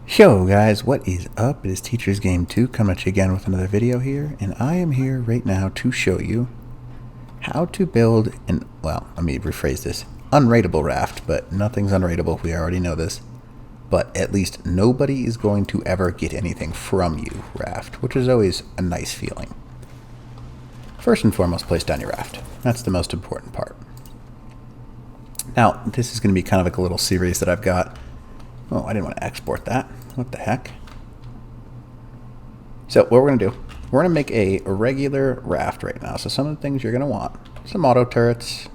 Yo guys, what is up? It is Teacher's Game 2 coming at you again with another video here, and I am here right now to show you how to build an, well, let me rephrase this, unraidable raft, but nothing's unraidable, we already know this, but at least nobody is going to ever get anything from you raft, which is always a nice feeling. First and foremost, place down your raft. That's the most important part. Now, this is going to be kind of like a little series that I've got. Oh, I didn't want to export that. What the heck? So what we're going to do, we're going to make a regular raft right now. So some of the things you're going to want, some auto turrets.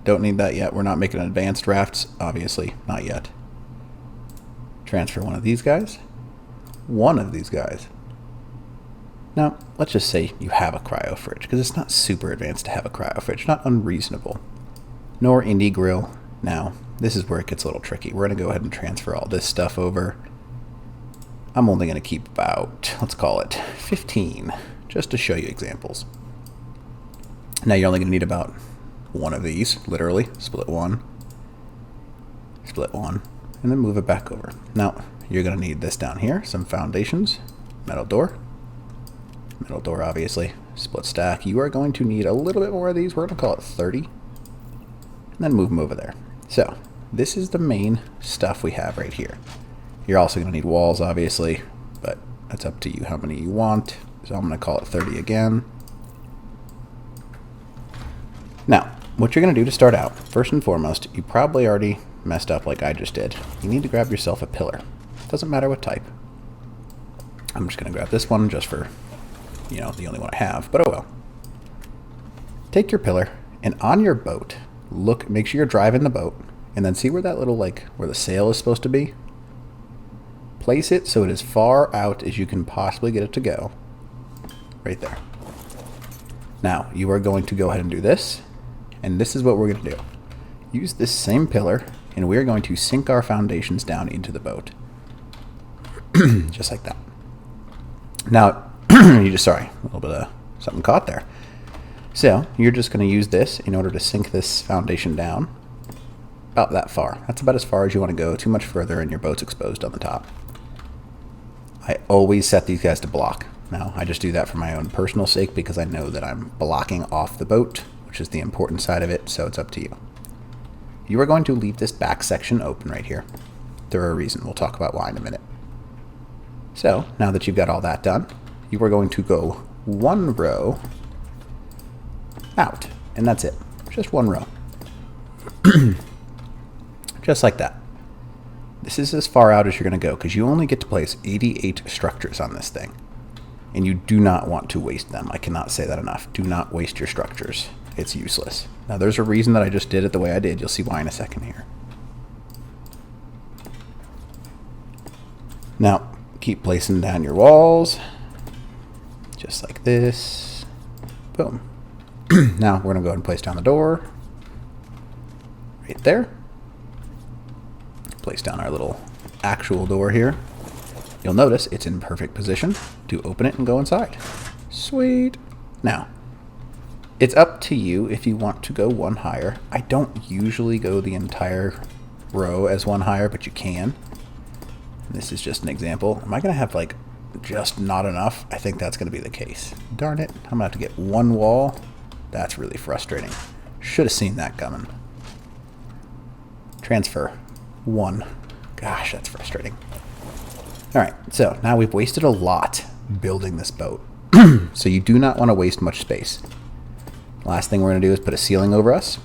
Don't need that yet. We're not making advanced rafts, obviously, not yet. Transfer one of these guys. One of these guys. Now, let's just say you have a cryo fridge, because it's not super advanced to have a cryo fridge, not unreasonable. Nor indie grill. Now, this is where it gets a little tricky. We're going to go ahead and transfer all this stuff over. I'm only going to keep about, let's call it 15, just to show you examples. Now you're only going to need about one of these, literally. Split one, and then move it back over. Now, you're going to need this down here, some foundations, metal door obviously, split stack. You are going to need a little bit more of these. We're going to call it 30, and then move them over there. So, this is the main stuff we have right here. You're also going to need walls, obviously, but that's up to you how many you want. So I'm going to call it 30 again. Now, what you're going to do to start out, first and foremost, you probably already messed up like I just did. You need to grab yourself a pillar. Doesn't matter what type. I'm just going to grab this one just for, you know, the only one I have, but oh well. Take your pillar, and on your boat, look, make sure you're driving the boat, and then see where that little, like, where the sail is supposed to be? Place it so it is far out as you can possibly get it to go. Right there. Now, you are going to go ahead and do this, and this is what we're going to do. Use this same pillar, and we are going to sink our foundations down into the boat. Just like that. Now, a little bit of something caught there. So, you're just going to use this in order to sink this foundation down about that far. That's about as far as you want to go. Too much further and your boat's exposed on the top. I always set these guys to block. Now, I just do that for my own personal sake because I know that I'm blocking off the boat, which is the important side of it, so it's up to you. You are going to leave this back section open right here. There are a reason. We'll talk about why in a minute. So, now that you've got all that done, you are going to go one row out, and that's it. Just one row. Just like that. This is as far out as you're going to go, because you only get to place 88 structures on this thing. And you do not want to waste them. I cannot say that enough. Do not waste your structures. It's useless. Now, there's a reason that I just did it the way I did. You'll see why in a second here. Now, keep placing down your walls. Just like this. Boom. Now, we're going to go ahead and place down the door. Right there. Place down our little actual door here. You'll notice it's in perfect position to open it and go inside. Sweet. Now, it's up to you if you want to go one higher. I don't usually go the entire row as one higher, but you can. This is just an example. Am I going to have, like, just not enough? I think that's going to be the case. Darn it. I'm going to have to get one wall. That's really frustrating. Should have seen that coming. Transfer. One. Gosh, that's frustrating. Alright, so now we've wasted a lot building this boat. So you do not want to waste much space. Last thing we're going to do is put a ceiling over us.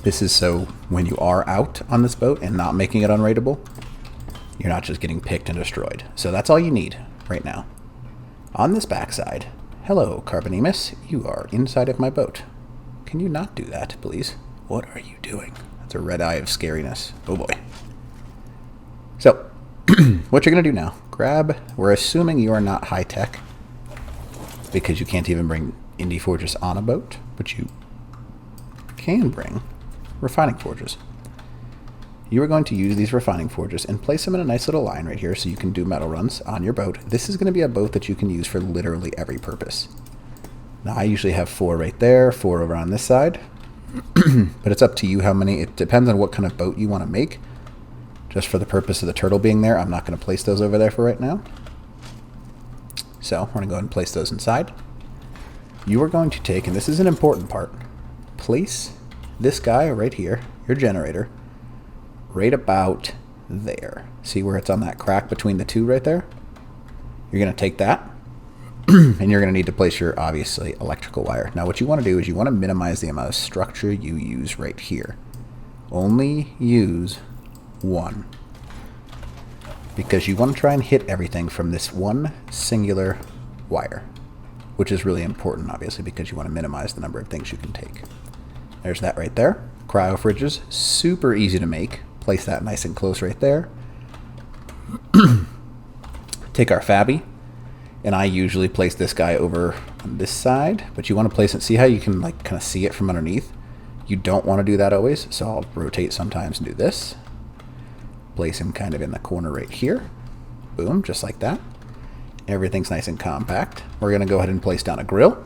This is so when you are out on this boat and not making it unraidable, you're not just getting picked and destroyed. So that's all you need right now. On this backside, hello, Carbonemus, you are inside of my boat. Can you not do that, please? What are you doing? That's a red eye of scariness. Oh boy. So, what you're going to do now, we're assuming you are not high-tech, because you can't even bring Indie Forges on a boat, but you can bring refining forges. You are going to use these refining forges and place them in a nice little line right here so you can do metal runs on your boat. This is going to be a boat that you can use for literally every purpose. Now, I usually have 4 right there, 4 over on this side. But it's up to you how many. It depends on what kind of boat you want to make. Just for the purpose of the turtle being there, I'm not going to place those over there for right now. So we're going to go ahead and place those inside. You are going to take, and this is an important part, place this guy right here, your generator, right about there. See where it's on that crack between the two right there? You're going to take that, and you're going to need to place your, obviously, electrical wire. Now what you want to do is you want to minimize the amount of structure you use right here. Only use one. Because you want to try and hit everything from this one singular wire. Which is really important, obviously, because you want to minimize the number of things you can take. There's that right there. Cryo fridges, super easy to make. Place that nice and close right there. Take our Fabby, and I usually place this guy over on this side, but you want to place it, see how you can like kind of see it from underneath? You don't want to do that always, so I'll rotate sometimes and do this. Place him kind of in the corner right here. Boom, just like that. Everything's nice and compact. We're going to go ahead and place down a grill.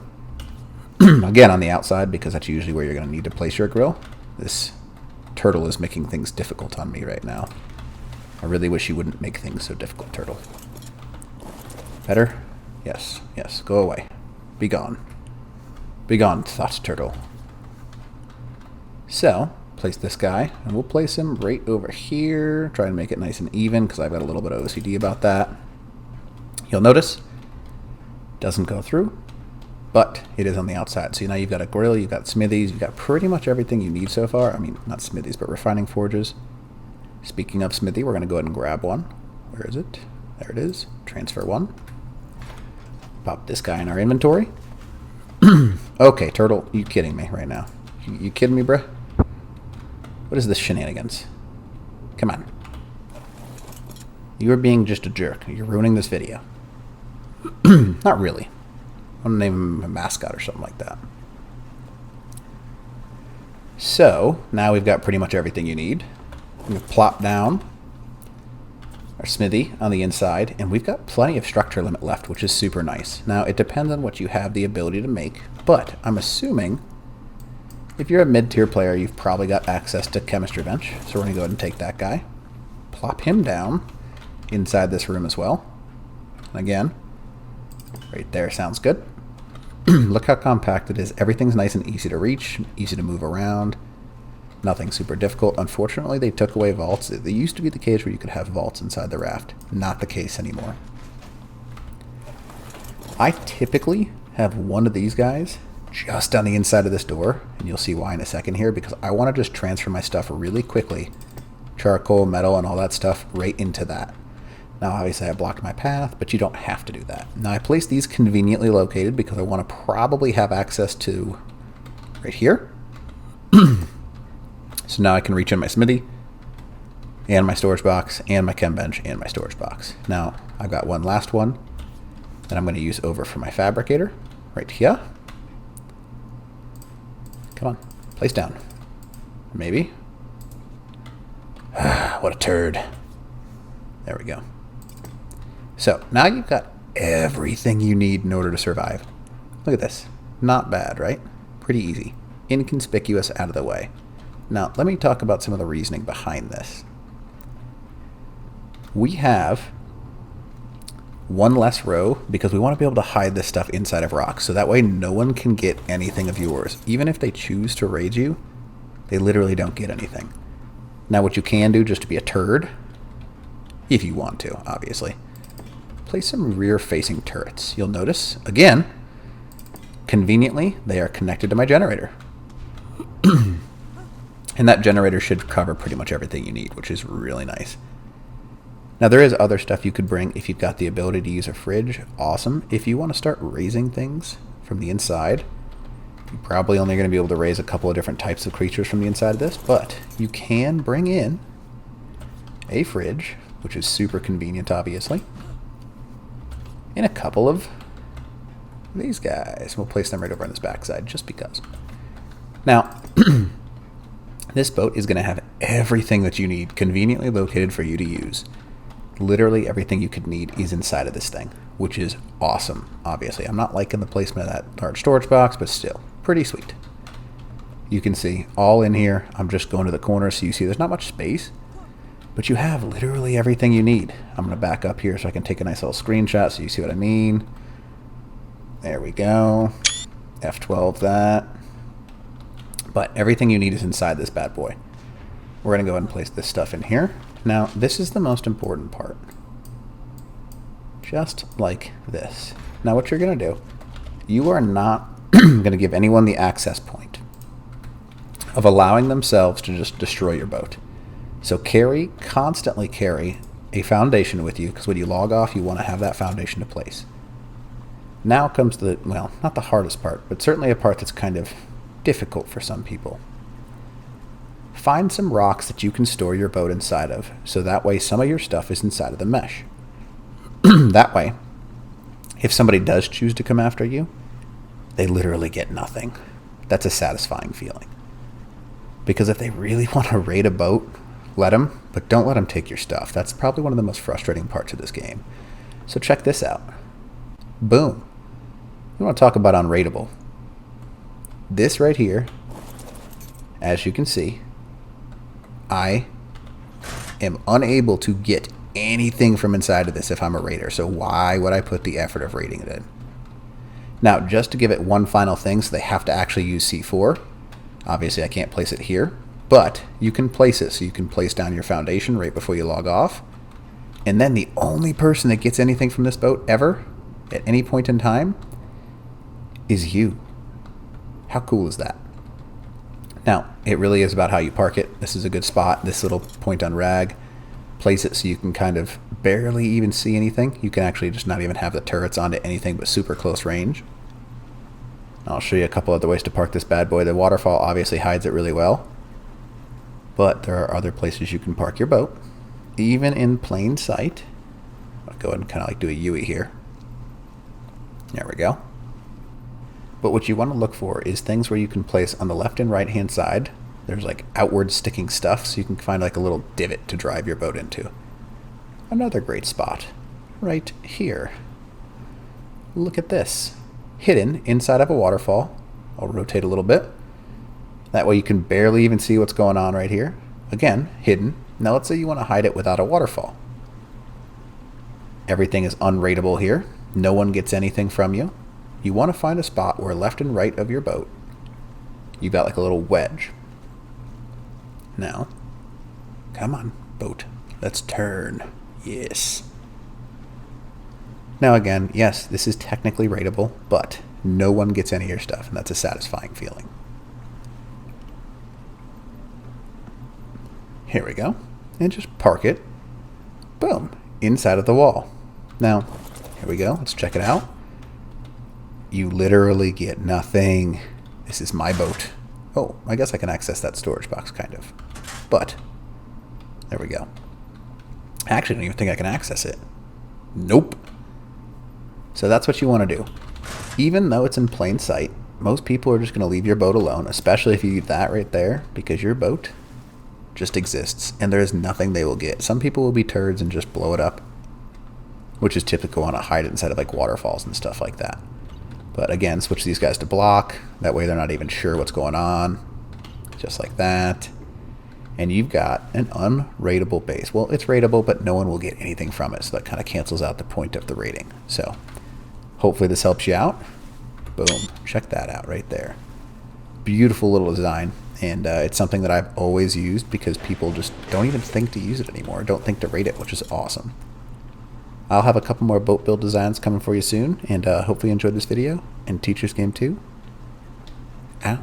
Again, on the outside, because that's usually where you're going to need to place your grill. This turtle is making things difficult on me right now. I really wish you wouldn't make things so difficult, turtle. Better? Yes, yes, go away. Be gone. Be gone, thought turtle. So, place this guy, and we'll place him right over here. Try and make it nice and even, because I've got a little bit of OCD about that. You'll notice, doesn't go through, but it is on the outside. So now you've got a grill, you've got smithies, you've got pretty much everything you need so far. I mean, not smithies, but refining forges. Speaking of smithy, we're going to go ahead and grab one. Where is it? There it is. Transfer one. Pop this guy in our inventory. Okay, turtle, you kidding me right now? You kidding me, bruh? What is this shenanigans? Come on. You are being just a jerk. You're ruining this video. Not really. I'm going to name him a mascot or something like that. So, now we've got pretty much everything you need. I'm going to plop down our smithy on the inside, and we've got plenty of structure limit left, which is super nice. Now, it depends on what you have the ability to make, but I'm assuming if you're a mid-tier player, you've probably got access to chemistry bench. So we're going to go ahead and take that guy, plop him down inside this room as well. And again, right there sounds good. Look how compact it is. Everything's nice and easy to reach, easy to move around. Nothing super difficult. Unfortunately, they took away vaults. There used to be the case where you could have vaults inside the raft. Not the case anymore. I typically have one of these guys just on the inside of this door, and you'll see why in a second here, because I want to just transfer my stuff really quickly. Charcoal, metal, and all that stuff right into that. Now, obviously, I blocked my path, but you don't have to do that. Now, I placed these conveniently located because I want to probably have access to right here. So now I can reach in my smithy, and my storage box, and my chem bench, and my storage box. Now, I've got one last one that I'm going to use over for my fabricator, right here. Come on, place down. Maybe. What a turd. There we go. So, now you've got everything you need in order to survive. Look at this. Not bad, right? Pretty easy. Inconspicuous, out of the way. Now, let me talk about some of the reasoning behind this. We have one less row because we want to be able to hide this stuff inside of rocks, so that way no one can get anything of yours. Even if they choose to raid you, they literally don't get anything. Now, what you can do just to be a turd, if you want to, obviously, place some rear-facing turrets. You'll notice, again, conveniently, they are connected to my generator. And that generator should cover pretty much everything you need, which is really nice. Now, there is other stuff you could bring if you've got the ability to use a fridge. Awesome. If you want to start raising things from the inside, you're probably only going to be able to raise a couple of different types of creatures from the inside of this, but you can bring in a fridge, which is super convenient, obviously, and a couple of these guys. We'll place them right over on this backside, just because. Now, this boat is going to have everything that you need conveniently located for you to use. Literally everything you could need is inside of this thing, which is awesome, obviously. I'm not liking the placement of that large storage box, but still, pretty sweet. you can see all in here. I'm just going to the corner so you see there's not much space, but you have literally everything you need. I'm going to back up here so I can take a nice little screenshot so you see what I mean. There we go. F12 that. But everything you need is inside this bad boy. We're going to go ahead and place this stuff in here. Now, this is the most important part. Just like this. Now, what you're going to do, you are not going to give anyone the access point of allowing themselves to just destroy your boat. So constantly carry a foundation with you, because when you log off, you want to have that foundation to place. Now comes the, well, not the hardest part, but certainly a part that's kind of difficult for some people. Find some rocks that you can store your boat inside of, so that way some of your stuff is inside of the mesh. That way, if somebody does choose to come after you, they literally get nothing. That's a satisfying feeling. Because if they really want to raid a boat, let them, but don't let them take your stuff. That's probably one of the most frustrating parts of this game. So check this out. Boom. You want to talk about Unraidable. This right here, as you can see, I am unable to get anything from inside of this if I'm a raider. So why would I put the effort of raiding it in? Now, just to give it one final thing, so they have to actually use C4. Obviously, I can't place it here, but you can place it. So you can place down your foundation right before you log off. And then the only person that gets anything from this boat ever, at any point in time, is you. How cool is that? Now, it really is about how you park it. This is a good spot. This little point on rag. Place it so you can kind of barely even see anything. You can actually just not even have the turrets onto anything but super close range. I'll show you a couple other ways to park this bad boy. The waterfall obviously hides it really well, but there are other places you can park your boat, even in plain sight. I'll go ahead and kind of like do a UE here. There we go. But what you want to look for is things where you can place on the left and right hand side. There's like outward sticking stuff, so you can find like a little divot to drive your boat into. Another great spot, right here. Look at this. Hidden inside of a waterfall. I'll rotate a little bit. That way you can barely even see what's going on right here. Again, hidden. Now let's say you want to hide it without a waterfall. Everything is unraidable here. No one gets anything from you. You want to find a spot where left and right of your boat, you got like a little wedge. Now, come on, boat. Let's turn. Yes. Now again, yes, this is technically raidable, but no one gets any of your stuff, and that's a satisfying feeling. Here we go. And just park it. Boom. Inside of the wall. Now, here we go. Let's check it out. You literally get nothing. This is my boat. Oh, I guess I can access that storage box, kind of. But, there we go. I actually don't even think I can access it. Nope. So that's what you want to do. Even though it's in plain sight, most people are just going to leave your boat alone, especially if you leave that right there, because your boat just exists, and there is nothing they will get. Some people will be turds and just blow it up, which is typical on a hide it inside of like waterfalls and stuff like that. But again, switch these guys to block. That way they're not even sure what's going on. Just like that. And you've got an unraidable base. Well, it's raidable, but no one will get anything from it. So that kind of cancels out the point of the raiding. So hopefully this helps you out. Boom. Check that out right there. Beautiful little design. And it's something that I've always used because people just don't even think to use it anymore. Don't think to raid it, which is awesome. I'll have a couple more boat build designs coming for you soon. And hopefully you enjoyed this video. And Teacher's Game 2 out.